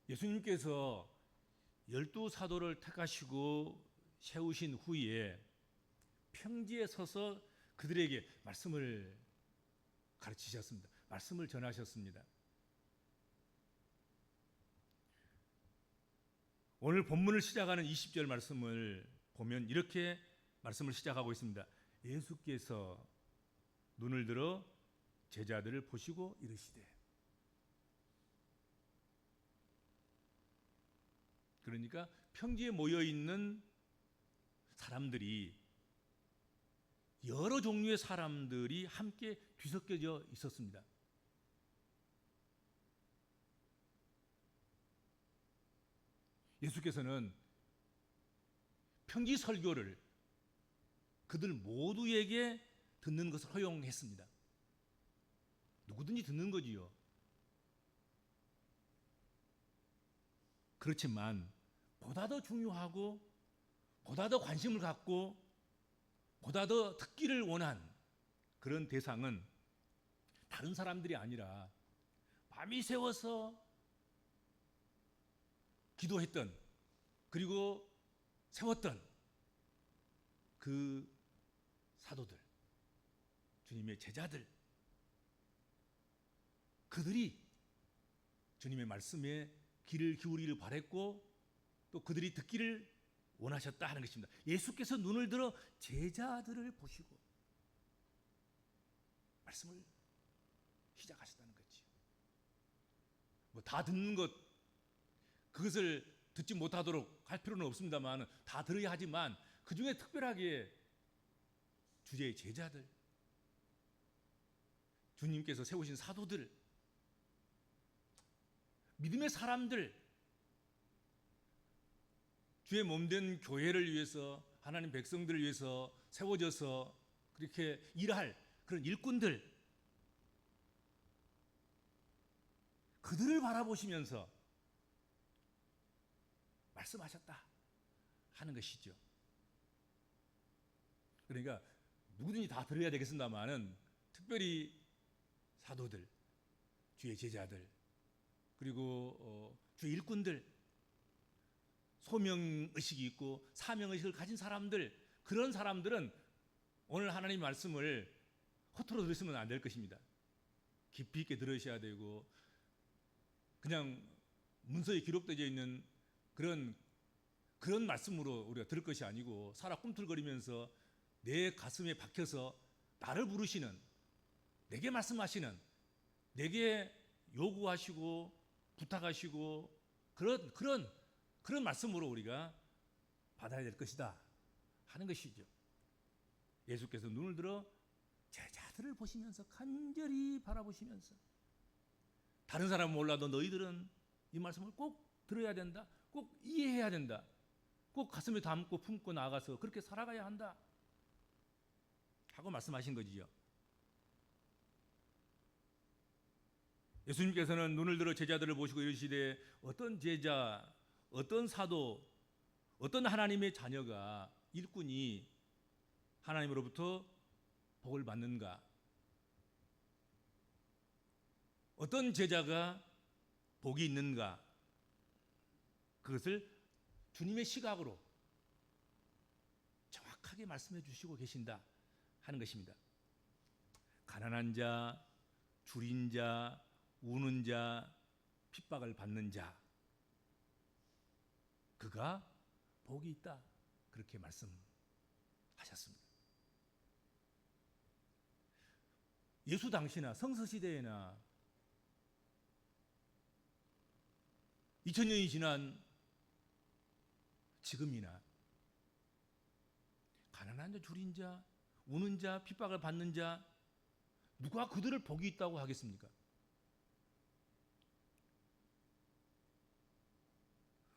예수님께서 12사도를 택하시고 세우신 후에 평지에 서서 그들에게 말씀을 가르치셨습니다. 말씀을 전하셨습니다. 오늘 본문을 시작하는 20절 말씀을 보면 이렇게 말씀을 시작하고 있습니다. 예수께서 눈을 들어 제자들을 보시고 이르시되. 그러니까 평지에 모여 있는 사람들이, 여러 종류의 사람들이 함께 뒤섞여져 있었습니다. 예수께서는 평지 설교를 그들 모두에게 듣는 것을 허용했습니다. 누구든지 듣는 거지요. 그렇지만 보다 더 중요하고 보다 더 관심을 갖고 보다 더 듣기를 원한 그런 대상은 다른 사람들이 아니라 밤이 새워서 기도했던, 그리고 세웠던 그 사도들, 주님의 제자들, 그들이 주님의 말씀에 귀를 기울이기를 바랬고 또 그들이 듣기를 원하셨다 하는 것입니다. 예수께서 눈을 들어 제자들을 보시고 말씀을 시작하셨다는 거지요. 뭐 다 듣는 것, 그것을 듣지 못하도록 할 필요는 없습니다만 다 들어야 하지만 그 중에 특별하게 주제의 제자들, 주님께서 세우신 사도들, 믿음의 사람들, 주의 몸된 교회를 위해서, 하나님 백성들을 위해서 세워져서 그렇게 일할 그런 일꾼들, 그들을 바라보시면서 말씀하셨다 하는 것이죠. 그러니까 누구든지 다 들어야 되겠습니다만은 특별히 사도들, 주의 제자들, 그리고 주의 일꾼들, 소명의식이 있고 사명의식을 가진 사람들, 그런 사람들은 오늘 하나님의 말씀을 허투루 들으시면 안 될 것입니다. 깊이 있게 들으셔야 되고, 그냥 문서에 기록되어 있는 그런 말씀으로 우리가 들을 것이 아니고 살아 꿈틀거리면서 내 가슴에 박혀서 나를 부르시는, 내게 말씀하시는, 내게 요구하시고 부탁하시고 그런 말씀으로 우리가 받아야 될 것이다 하는 것이죠. 예수께서 눈을 들어 제자들을 보시면서 간절히 바라보시면서, 다른 사람은 몰라도 너희들은 이 말씀을 꼭 들어야 된다, 꼭 이해해야 된다, 꼭 가슴에 담고 품고 나아가서 그렇게 살아가야 한다 하고 말씀하신 거지요. 예수님께서는 눈을 들어 제자들을 보시고 이르시되, 어떤 제자, 어떤 사도, 어떤 하나님의 자녀가, 일꾼이 하나님으로부터 복을 받는가, 어떤 제자가 복이 있는가, 그것을 주님의 시각으로 정확하게 말씀해 주시고 계신다 하는 것입니다. 가난한 자, 줄인 자, 우는 자, 핍박을 받는 자, 그가 복이 있다, 그렇게 말씀하셨습니다. 예수 당시나 성서시대에나 2000년이 지난 지금이나 가난한 자, 줄인 자, 우는 자, 핍박을 받는 자, 누가 그들을 복이 있다고 하겠습니까?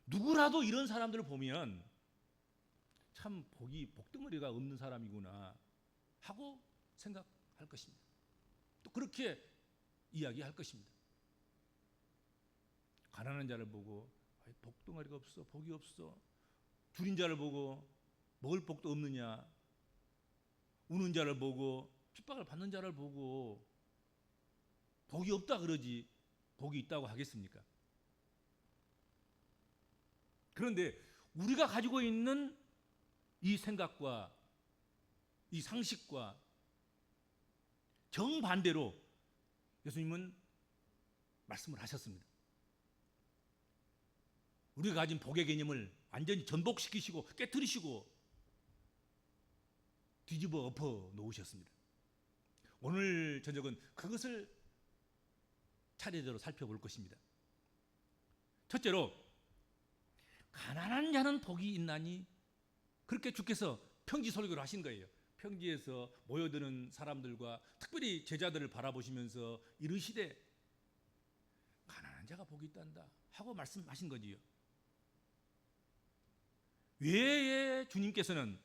누구라도 이런 사람들을 보면 참 복덩어리가 없는 사람이구나 하고 생각할 것입니다. 또 그렇게 이야기할 것입니다. 가난한 자를 보고 복덩어리가 없어, 복이 없어, 줄인 자를 보고 먹을 복도 없느냐, 우는 자를 보고 핍박을 받는 자를 보고 복이 없다 그러지 복이 있다고 하겠습니까? 그런데 우리가 가지고 있는 이 생각과 이 상식과 정반대로 예수님은 말씀을 하셨습니다. 우리가 가진 복의 개념을 완전히 전복시키시고 깨뜨리시고 뒤집어 엎어 놓으셨습니다. 오늘 저녁은 그것을 차례대로 살펴볼 것입니다. 첫째로, 가난한 자는 복이 있나니, 그렇게 주께서 평지 설교를 하신 거예요. 평지에서 모여드는 사람들과 특별히 제자들을 바라보시면서 이르시되 가난한 자가 복이 있단다 하고 말씀하신 거지요. 왜 주님께서는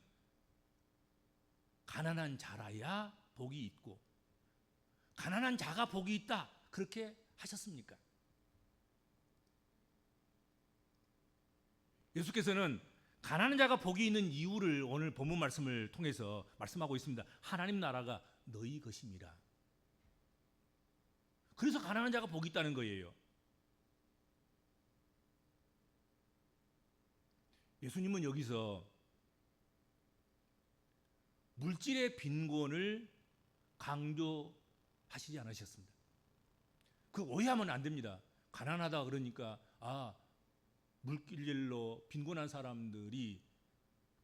가난한 자라야 복이 있고 가난한 자가 복이 있다 그렇게 하셨습니까? 예수께서는 가난한 자가 복이 있는 이유를 오늘 본문 말씀을 통해서 말씀하고 있습니다. 하나님 나라가 너희 것임이라. 그래서 가난한 자가 복이 있다는 거예요. 예수님은 여기서 물질의 빈곤을 강조하시지 않으셨습니다. 그 오해하면 안 됩니다. 가난하다 그러니까 물질로 빈곤한 사람들이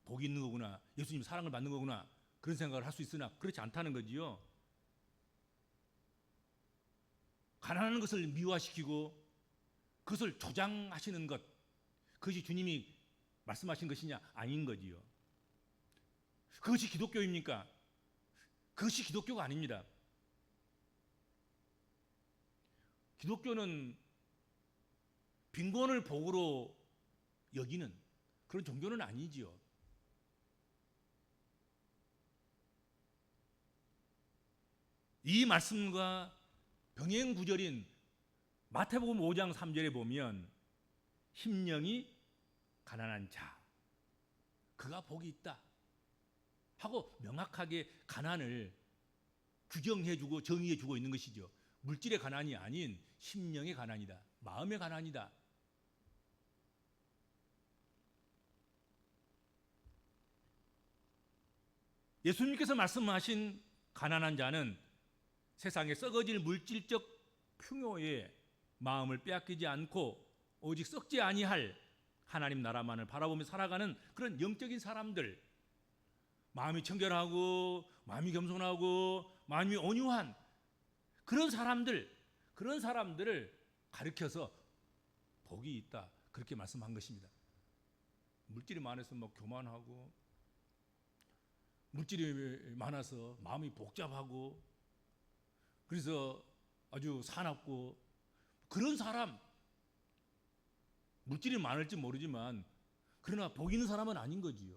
복이 있는 거구나, 예수님 사랑을 받는 거구나, 그런 생각을 할 수 있으나 그렇지 않다는 거지요. 가난한 것을 미화시키고 그것을 조장하시는 것, 그것이 주님이 말씀하신 것이냐? 아닌 거지요. 그것이 기독교입니까? 그것이 기독교가 아닙니다. 기독교는 빈곤을 복으로 여기는 그런 종교는 아니지요. 이 말씀과 병행 구절인 마태복음 5장 3절에 보면 심령이 가난한 자, 그가 복이 있다 하고 명확하게 가난을 규정해주고 정의해주고 있는 것이죠. 물질의 가난이 아닌 심령의 가난이다, 마음의 가난이다. 예수님께서 말씀하신 가난한 자는 세상에 썩어질 물질적 풍요에 마음을 빼앗기지 않고 오직 썩지 아니할 하나님 나라만을 바라보며 살아가는 그런 영적인 사람들, 마음이 청결하고 마음이 겸손하고 마음이 온유한 그런 사람들을 가리켜서 복이 있다 그렇게 말씀한 것입니다. 물질이 많아서 막 교만하고 물질이 많아서 마음이 복잡하고 그래서 아주 사납고 그런 사람, 물질이 많을지 모르지만 그러나 복 있는 사람은 아닌 거지요.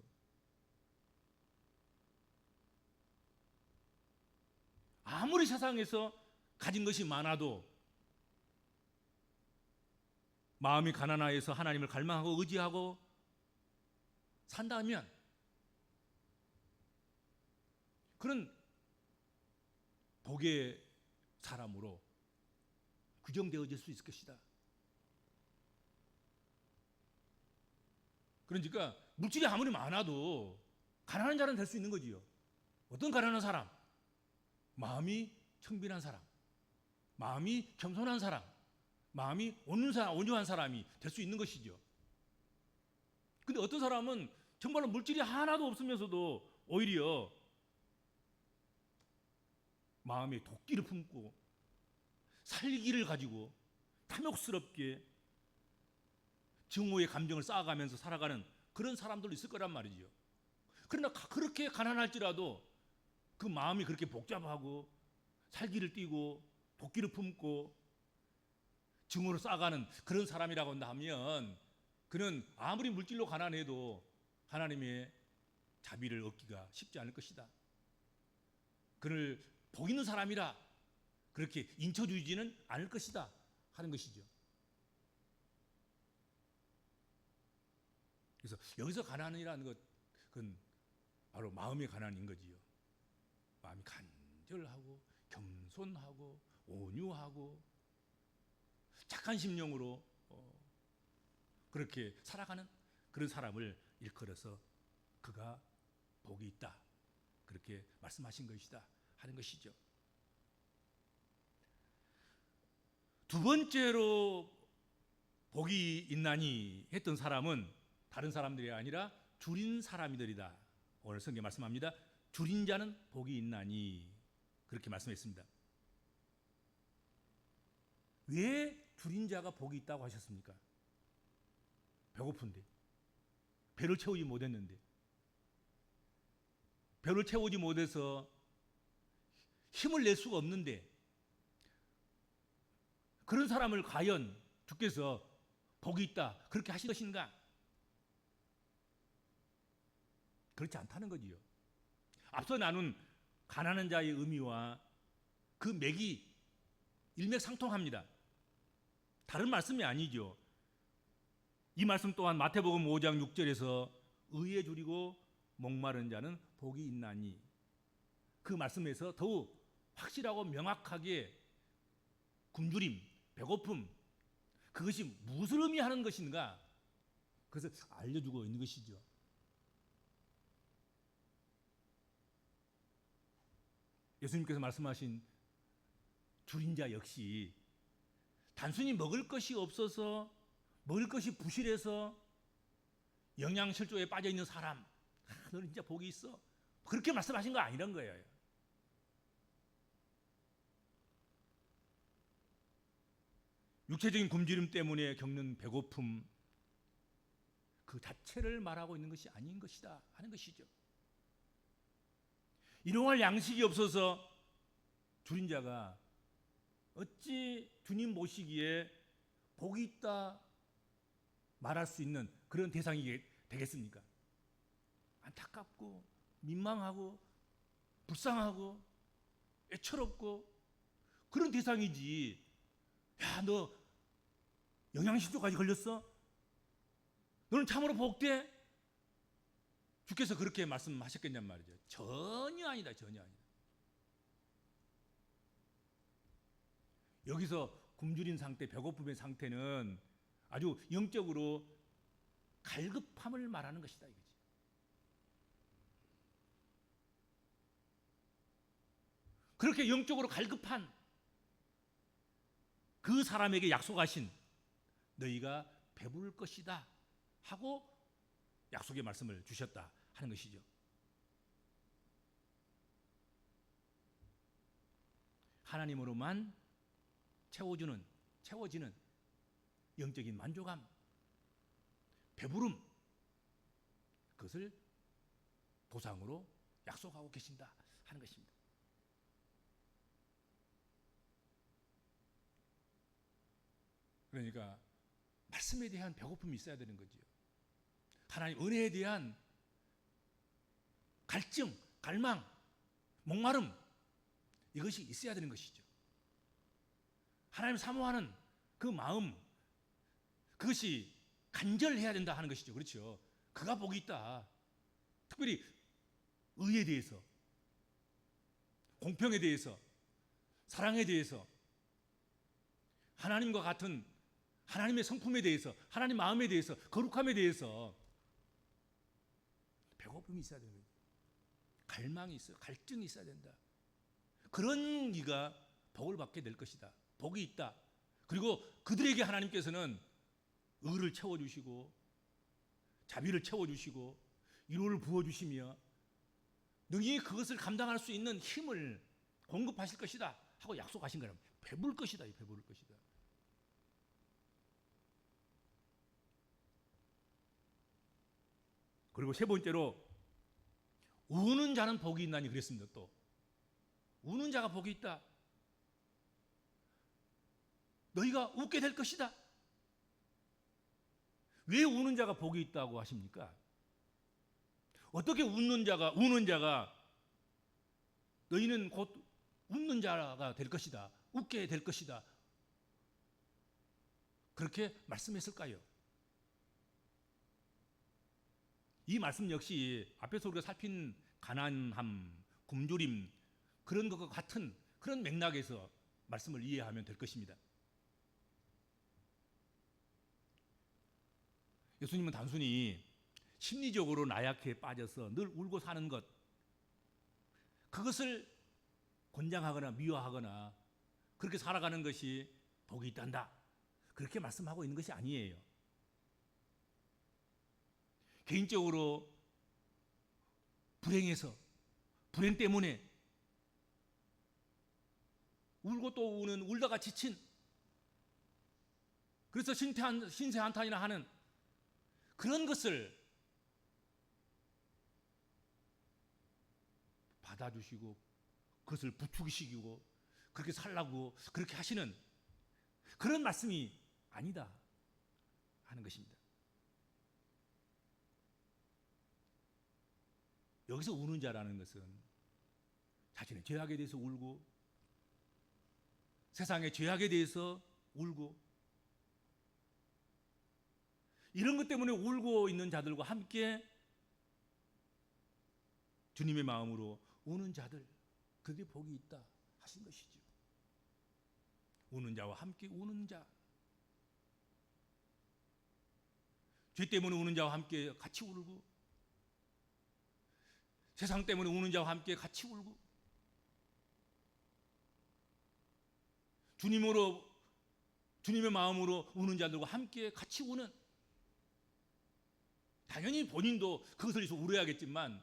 아무리 세상에서 가진 것이 많아도 마음이 가난하여서 하나님을 갈망하고 의지하고 산다면 그런 복의 사람으로 규정되어질 수 있을 것이다. 그러니까 물질이 아무리 많아도 가난한 자는 될 수 있는 거지요. 어떤 가난한 사람? 마음이 청빈한 사람, 마음이 겸손한 사람, 마음이 온유한 사람이 될 수 있는 것이죠. 근데 어떤 사람은 정말로 물질이 하나도 없으면서도 오히려 마음에 도끼를 품고 살기를 가지고 탐욕스럽게 증오의 감정을 쌓아가면서 살아가는 그런 사람들도 있을 거란 말이죠. 그러나 그렇게 가난할지라도 그 마음이 그렇게 복잡하고 살기를 띠고 도끼를 품고 증오를 쌓아가는 그런 사람이라고 한다면 그는 아무리 물질로 가난해도 하나님의 자비를 얻기가 쉽지 않을 것이다. 그를 복 있는 사람이라 그렇게 인쳐주지는 않을 것이다 하는 것이죠. 그래서 여기서 가난이라는 그건 바로 마음의 가난인 거지요. 마음이 간절하고 겸손하고 온유하고 착한 심령으로 그렇게 살아가는 그런 사람을 일컬어서 그가 복이 있다, 그렇게 말씀하신 것이다 하는 것이죠. 두 번째로 복이 있나니 했던 사람은 다른 사람들이 아니라 줄인 사람이들이다. 오늘 성경 말씀합니다. 줄인 자는 복이 있나니, 그렇게 말씀했습니다. 왜 줄인 자가 복이 있다고 하셨습니까? 배고픈데, 배를 채우지 못했는데, 배를 채우지 못해서 힘을 낼 수가 없는데, 그런 사람을 과연 주께서 복이 있다 그렇게 하신 것인가? 그렇지 않다는 거지요. 앞서 나눈 가난한 자의 의미와 그 맥이 일맥상통합니다. 다른 말씀이 아니죠. 이 말씀 또한 마태복음 5장 6절에서 의에 줄이고 목마른 자는 복이 있나니, 그 말씀에서 더욱 확실하고 명확하게 굶주림, 배고픔, 그것이 무엇을 의미하는 것인가, 그것을 알려주고 있는 것이죠. 예수님께서 말씀하신 줄인 자 역시 단순히 먹을 것이 없어서, 먹을 것이 부실해서 영양실조에 빠져 있는 사람, 너는 진짜 복이 있어, 그렇게 말씀하신 거 아니란 거예요. 육체적인 굶주림 때문에 겪는 배고픔, 그 자체를 말하고 있는 것이 아닌 것이다 하는 것이죠. 일용할 양식이 없어서 줄인 자가 어찌 주님 모시기에 복이 있다 말할 수 있는 그런 대상이 되겠습니까? 안타깝고 민망하고 불쌍하고 애처롭고 그런 대상이지. 야, 너 영양실조까지 걸렸어? 너는 참으로 복돼? 주께서 그렇게 말씀하셨겠냔 말이죠. 전혀 아니다, 전혀 아니다. 여기서 굶주린 상태, 배고픔의 상태는 아주 영적으로 갈급함을 말하는 것이다, 이거지. 그렇게 영적으로 갈급한 그 사람에게 약속하신 너희가 배부를 것이다 하고 약속의 말씀을 주셨다 하는 것이죠. 하나님으로만 채워지는 영적인 만족감, 배부름, 그것을 보상으로 약속하고 계신다 하는 것입니다. 그러니까 말씀에 대한 배고픔이 있어야 되는 거죠. 하나님 은혜에 대한 갈증, 갈망, 목마름, 이것이 있어야 되는 것이죠. 하나님 사모하는 그 마음, 그것이 간절해야 된다 하는 것이죠. 그렇죠. 그가 복이 있다. 특별히 의에 대해서, 공평에 대해서, 사랑에 대해서, 하나님과 같은 하나님의 성품에 대해서, 하나님 마음에 대해서, 거룩함에 대해서 배고픔이 있어야 되는 거예요. 갈망이 있어요. 갈증이 있어야 된다. 그런 이가 복을 받게 될 것이다. 복이 있다. 그리고 그들에게 하나님께서는 의를 채워주시고 자비를 채워주시고 위로를 부어주시며 능히 그것을 감당할 수 있는 힘을 공급하실 것이다 하고 약속하신 거라면 배부를 것이다. 배부를 것이다. 그리고 세 번째로 우는 자는 복이 있나니 그랬습니다. 또 우는 자가 복이 있다. 너희가 웃게 될 것이다. 왜 우는 자가 복이 있다고 하십니까? 어떻게 우는 자가 너희는 곧 웃는 자가 될 것이다. 웃게 될 것이다. 그렇게 말씀했을까요? 이 말씀 역시 앞에서 우리가 살핀 가난함, 굶주림, 그런 것과 같은 그런 맥락에서 말씀을 이해하면 될 것입니다. 예수님은 단순히 심리적으로 나약해 빠져서 늘 울고 사는 것, 그것을 권장하거나 미워하거나 그렇게 살아가는 것이 복이 있단다, 그렇게 말씀하고 있는 것이 아니에요. 개인적으로 불행해서, 불행 때문에 울고 또 우는, 울다가 지친, 그래서 신세한탄이나 하는 그런 것을 받아주시고 그것을 부추기시키고 그렇게 살라고 그렇게 하시는 그런 말씀이 아니다 하는 것입니다. 여기서 우는 자라는 것은 자신의 죄악에 대해서 울고 세상의 죄악에 대해서 울고 이런 것 때문에 울고 있는 자들과 함께 주님의 마음으로 우는 자들, 그들이 복이 있다 하신 것이죠. 우는 자와 함께 우는 자, 죄 때문에 우는 자와 함께 같이 울고 세상 때문에 우는 자와 함께 같이 울고 주님의 마음으로 우는 자들과 함께 같이 우는, 당연히 본인도 그것을 위해서 울어야겠지만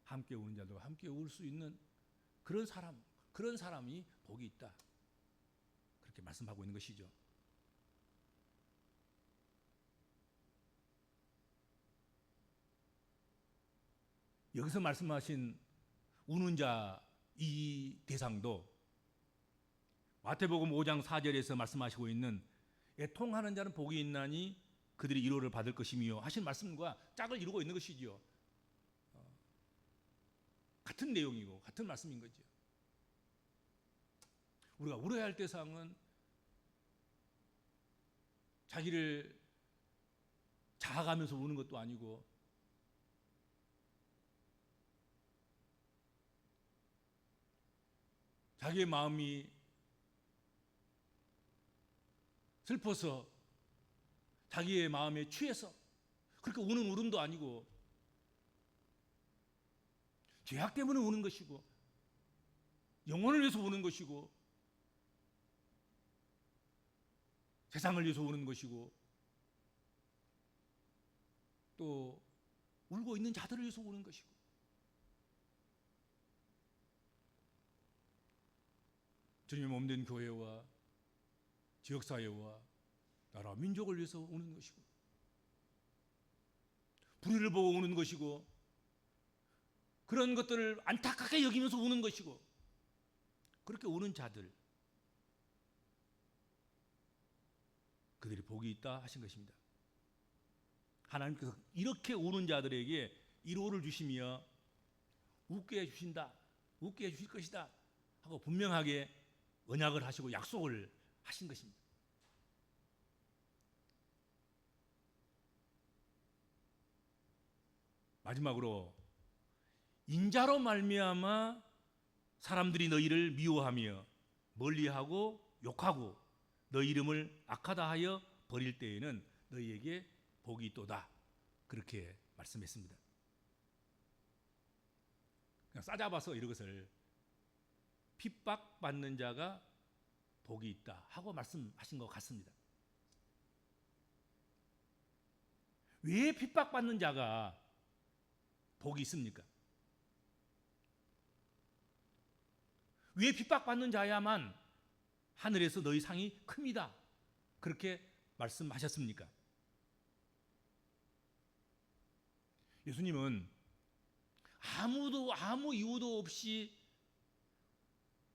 함께 우는 자들과 함께 울 수 있는 그런 사람이 복이 있다, 그렇게 말씀하고 있는 것이죠. 여기서 말씀하신 우는 자 이 대상도 마태복음 5장 4절에서 말씀하시고 있는 애통하는 자는 복이 있나니 그들이 위로를 받을 것이며 하신 말씀과 짝을 이루고 있는 것이죠. 같은 내용이고 같은 말씀인 거죠. 우리가 울어야 할 대상은 자기를 자아가면서 우는 것도 아니고 자기의 마음이 슬퍼서 자기의 마음에 취해서 그렇게 우는 울음도 아니고 죄악 때문에 우는 것이고 영혼을 위해서 우는 것이고 세상을 위해서 우는 것이고 또 울고 있는 자들을 위해서 우는 것이고 주님의 몸된 교회와 지역사회와 나라 민족을 위해서 우는 것이고 불의를 보고 우는 것이고 그런 것들을 안타깝게 여기면서 우는 것이고 그렇게 우는 자들, 그들이 복이 있다 하신 것입니다. 하나님께서 이렇게 우는 자들에게 위로를 주시며 웃게 해주신다, 웃게 해주실 것이다 하고 분명하게 언약을 하시고 약속을 하신 것입니다. 마지막으로 인자로 말미암아 사람들이 너희를 미워하며 멀리하고 욕하고 너희 이름을 악하다 하여 버릴 때에는 너희에게 복이 있도다, 그렇게 말씀했습니다. 그냥 싸잡아서 이것을 핍박받는 자가 복이 있다 하고 말씀하신 것 같습니다. 왜 핍박받는 자가 복이 있습니까? 왜 핍박받는 자야만 하늘에서 너희 상이 큽니다, 그렇게 말씀하셨습니까? 예수님은 아무 이유도 없이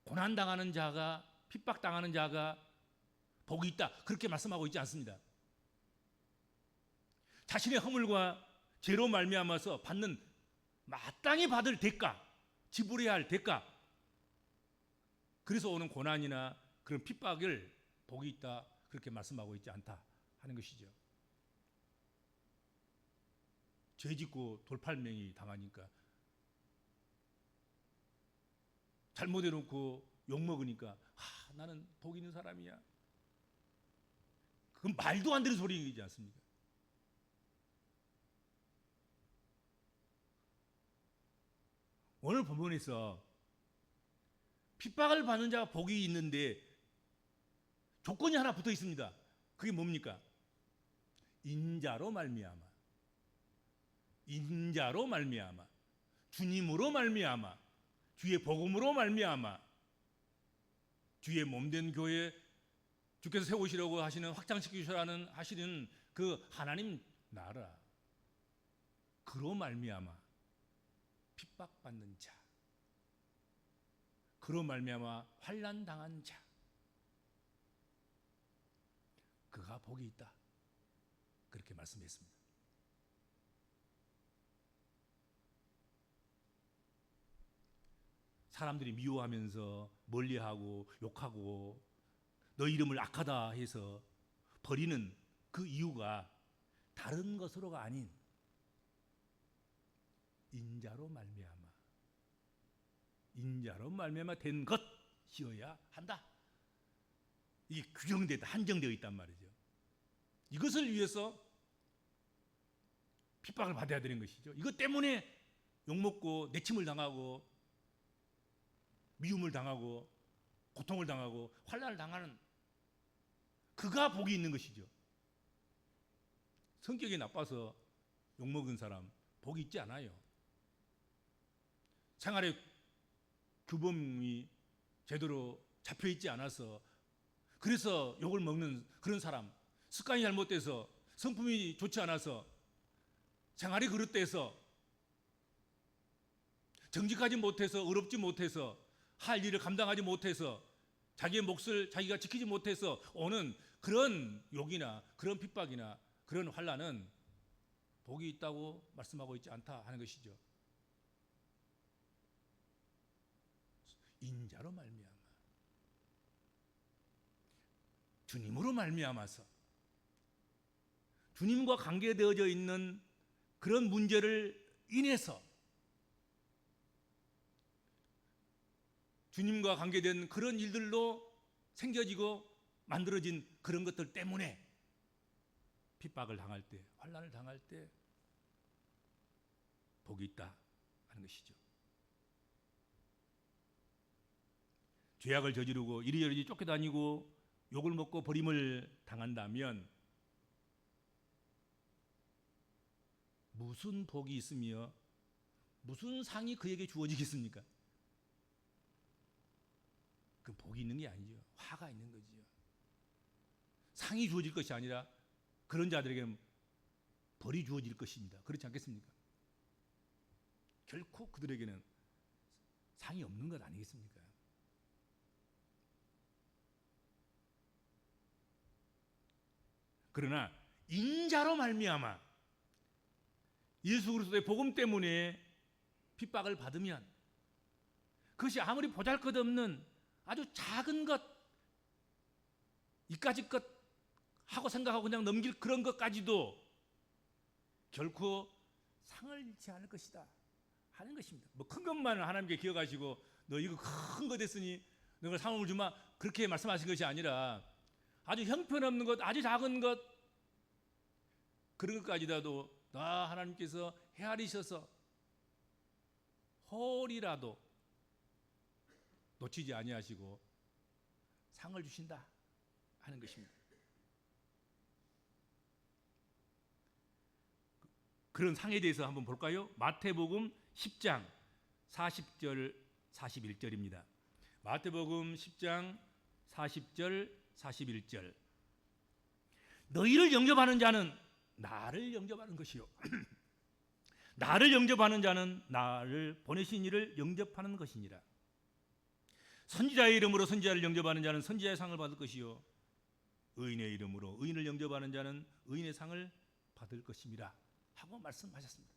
고난당하는 자가, 핍박당하는 자가 복이 있다, 그렇게 말씀하고 있지 않습니다. 자신의 허물과 죄로 말미암아서 받는 마땅히 받을 대가, 지불해야 할 대가, 그래서 오는 고난이나 그런 핍박을 복이 있다, 그렇게 말씀하고 있지 않다 하는 것이죠. 죄짓고 돌팔명이 당하니까, 잘못해놓고 욕먹으니까 나는 복 있는 사람이야, 그건 말도 안 되는 소리이지 않습니까? 오늘 본문에서 핍박을 받는 자가 복이 있는데 조건이 하나 붙어 있습니다. 그게 뭡니까? 인자로 말미암아, 인자로 말미암아, 주님으로 말미암아, 주의 복음으로 말미암아, 주의 몸된 교회 주께서 세우시려고 하시는 확장시키시라는 하시는 그 하나님 나라, 그로 말미암아 핍박받는 자, 그로 말미암아 환난 당한 자, 그가 복이 있다, 그렇게 말씀했습니다. 사람들이 미워하면서 멀리하고 욕하고 너 이름을 악하다 해서 버리는 그 이유가 다른 것으로가 아닌 인자로 말미암아 된 것이어야 한다. 이게 규정되다, 한정되어 있단 말이죠. 이것을 위해서 핍박을 받아야 되는 것이죠. 이것 때문에 욕먹고 내침을 당하고 미움을 당하고 고통을 당하고 환난을 당하는 그가 복이 있는 것이죠. 성격이 나빠서 욕먹은 사람 복이 있지 않아요. 생활의 규범이 제대로 잡혀있지 않아서 그래서 욕을 먹는 그런 사람, 습관이 잘못돼서 성품이 좋지 않아서 생활이 그릇돼서 정직하지 못해서 의롭지 못해서 할 일을 감당하지 못해서 자기의 몫을 자기가 지키지 못해서 오는 그런 욕이나 그런 핍박이나 그런 환난은 복이 있다고 말씀하고 있지 않다 하는 것이죠. 인자로 말미암아, 주님으로 말미암아서 주님과 관계되어져 있는 그런 문제를 인해서 주님과 관계된 그런 일들로 생겨지고 만들어진 그런 것들 때문에 핍박을 당할 때, 환난을 당할 때 복이 있다 하는 것이죠. 죄악을 저지르고 이리저리 쫓겨다니고 욕을 먹고 버림을 당한다면 무슨 복이 있으며 무슨 상이 그에게 주어지겠습니까? 그 복이 있는 게 아니죠. 화가 있는 거지요. 상이 주어질 것이 아니라 그런 자들에게 벌이 주어질 것입니다. 그렇지 않겠습니까? 결코 그들에게는 상이 없는 것 아니겠습니까? 그러나 인자로 말미암아 예수 그리스도의 복음 때문에 핍박을 받으면 그것이 아무리 보잘것없는 아주 작은 것, 이까짓 것 하고 생각하고 그냥 넘길 그런 것까지도 결코 상을 잃지 않을 것이다 하는 것입니다. 뭐 큰 것만 하나님께 기억하시고 너 이거 큰 거 됐으니 너가 상을 주마 그렇게 말씀하신 것이 아니라 아주 형편없는 것, 아주 작은 것 그런 것까지라도 나 하나님께서 헤아리셔서 홀이라도 놓치지 아니하시고 상을 주신다 하는 것입니다. 그런 상에 대해서 한번 볼까요? 마태복음 10장 40절 41절입니다. 마태복음 10장 40절 41절 너희를 영접하는 자는 나를 영접하는 것이요 나를 영접하는 자는 나를 보내신 이를 영접하는 것이니라. 선지자의 이름으로 선지자를 영접하는 자는 선지자의 상을 받을 것이요 의인의 이름으로 의인을 영접하는 자는 의인의 상을 받을 것입니다 하고 말씀하셨습니다.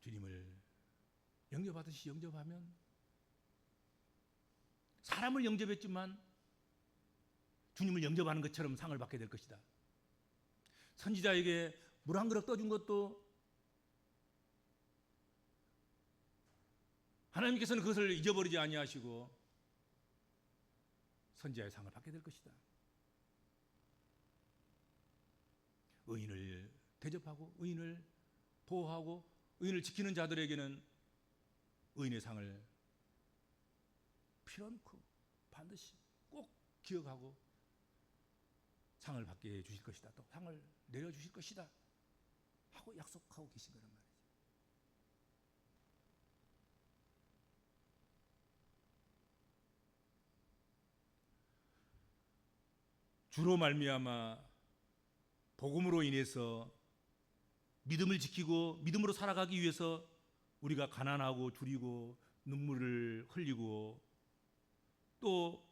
주님을 영접하듯이 영접하면 사람을 영접했지만 주님을 영접하는 것처럼 상을 받게 될 것이다. 선지자에게 물 한 그릇 떠준 것도 하나님께서는 그것을 잊어버리지 아니하시고 선지자의 상을 받게 될 것이다. 의인을 대접하고 의인을 보호하고 의인을 지키는 자들에게는 의인의 상을 필요않고 반드시 꼭 기억하고 상을 받게 해주실 것이다. 또 상을 내려주실 것이다 하고 약속하고 계신 거란 말이에요. 주로 말미암아 복음으로 인해서 믿음을 지키고 믿음으로 살아가기 위해서 우리가 가난하고 줄이고 눈물을 흘리고 또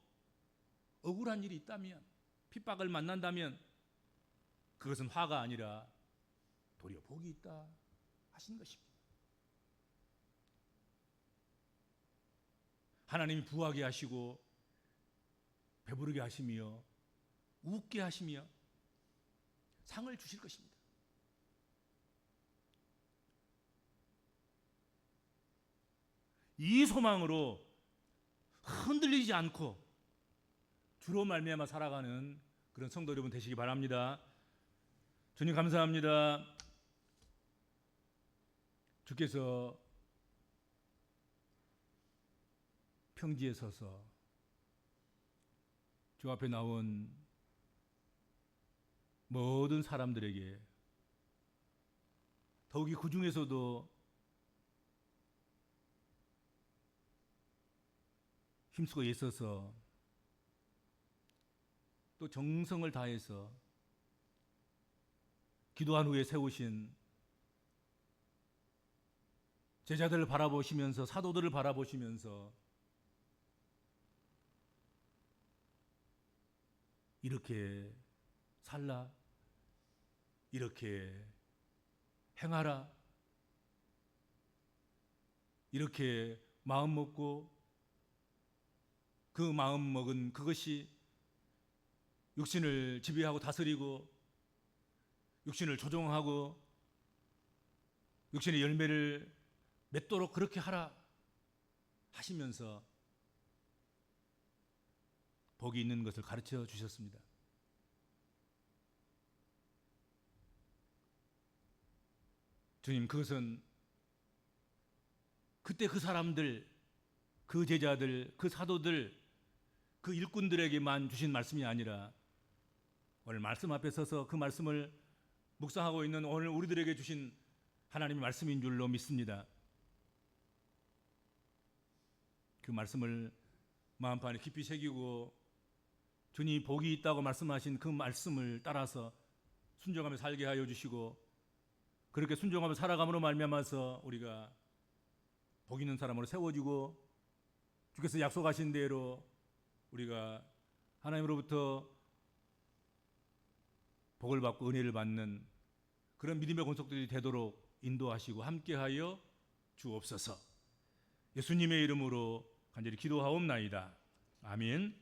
억울한 일이 있다면 핍박을 만난다면 그것은 화가 아니라 도리어 복이 있다 하신 것입니다. 하나님이 부하게 하시고 배부르게 하시며 웃게 하시며 상을 주실 것입니다. 이 소망으로 흔들리지 않고 주로 말미암아 살아가는 그런 성도 여러분 되시기 바랍니다. 주님 감사합니다. 주께서 평지에 서서 주 앞에 나온 모든 사람들에게 더욱이 그 중에서도 힘쓰고 애써서 또 정성을 다해서 기도한 후에 세우신 제자들을 바라보시면서 사도들을 바라보시면서 이렇게 살라, 이렇게 행하라, 이렇게 마음 먹고 그 마음 먹은 그것이 육신을 지배하고 다스리고 육신을 조종하고 육신의 열매를 맺도록 그렇게 하라 하시면서 복이 있는 것을 가르쳐 주셨습니다. 주님, 그것은 그때 그 사람들, 그 제자들, 그 사도들, 그 일꾼들에게만 주신 말씀이 아니라 오늘 말씀 앞에 서서 그 말씀을 묵상하고 있는 오늘 우리들에게 주신 하나님의 말씀인 줄로 믿습니다. 그 말씀을 마음판에 깊이 새기고 주님이 복이 있다고 말씀하신 그 말씀을 따라서 순종하며 살게 하여 주시고 그렇게 순종하며 살아감으로 말미암아서 우리가 복 있는 사람으로 세워지고 주께서 약속하신 대로 우리가 하나님으로부터 복을 받고 은혜를 받는 그런 믿음의 권속들이 되도록 인도하시고 함께하여 주옵소서. 예수님의 이름으로 간절히 기도하옵나이다. 아멘.